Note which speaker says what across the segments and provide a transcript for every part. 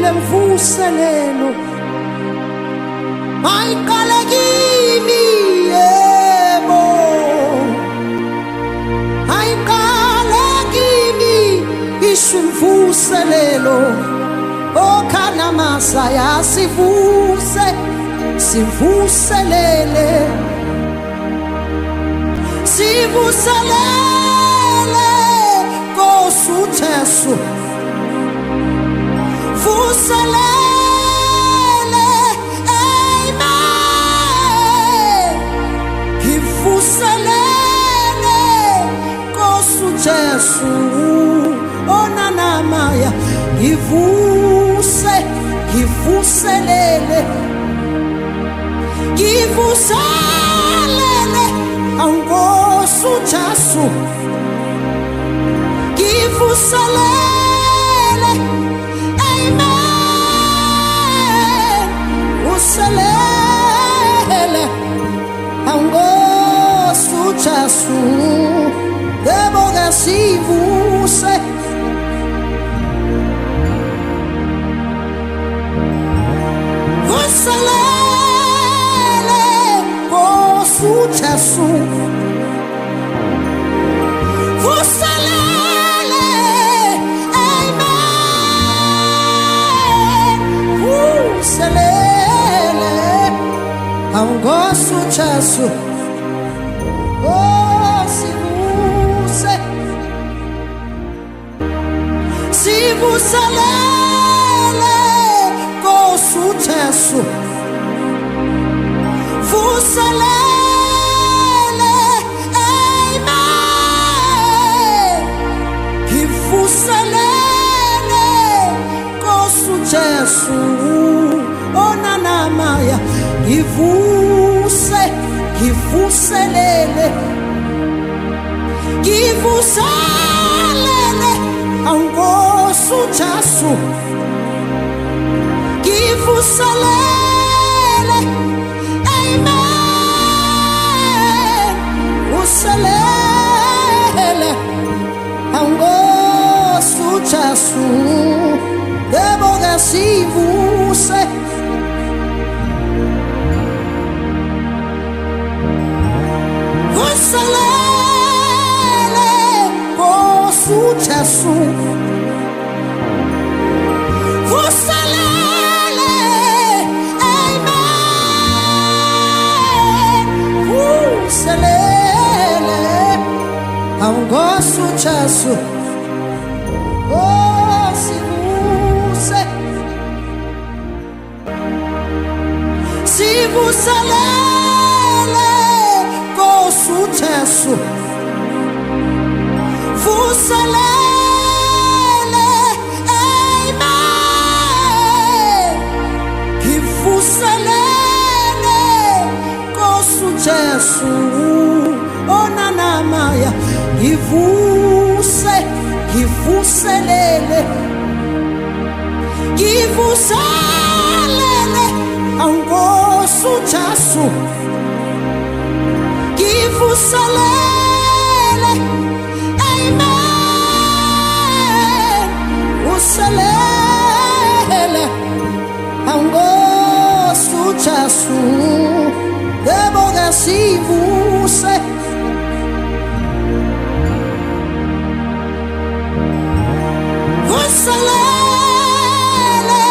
Speaker 1: lemvuselelo mayiqale kimi yebo mayiqale kimi ishimvuselelo okhana masaya sivuse sivuselele sivuselele kosuthesu vuselele amen givuselele kosuthesu onanamaya givuselele givuselele angosuthasu givuselele amen uselele angosuthasu deboga sivuse vuselele kosuthasu vuselele amen vuselele angosuthasu oh sivuse sivuselele kosuthasu vuselele amen givuselele kosuthasu onanamaya givuselele givuselele angosuthasu givuselele amen uselele angosuthasu deboga sivuse vuselele kosuthasu vuselele amen vuselele angosuthasu oh sivuse sivuselele kosuthasu vuselele amen givuselele kosuthasu onanamaya givuselele givuselele angosuthasu givuselele amen uselele angosuthasu deboga sivuse vuselele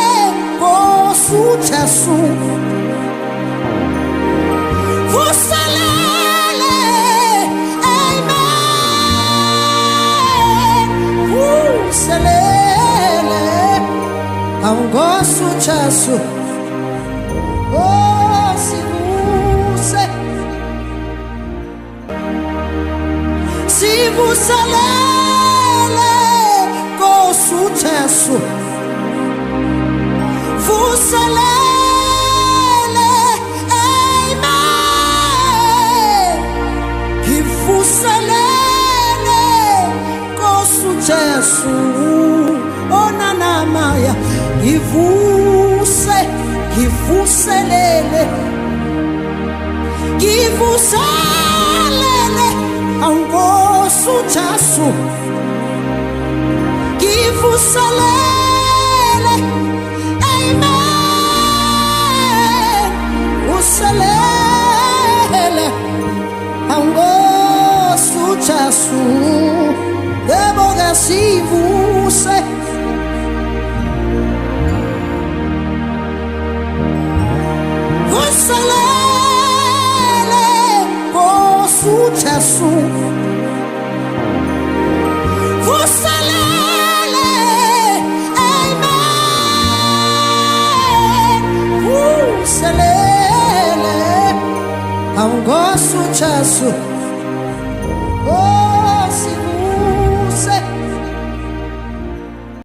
Speaker 1: kosuthasu vuselele amen vuselele angosuthasu oh sivuse sivuselele kosuthasu vuselele amen givuselele kosuthasu onanamaya givuselele givuselele angosuthasu givuselele chasu deboga si você Vusalele posu chasu Vusalele amen Vusalele Angosu chasu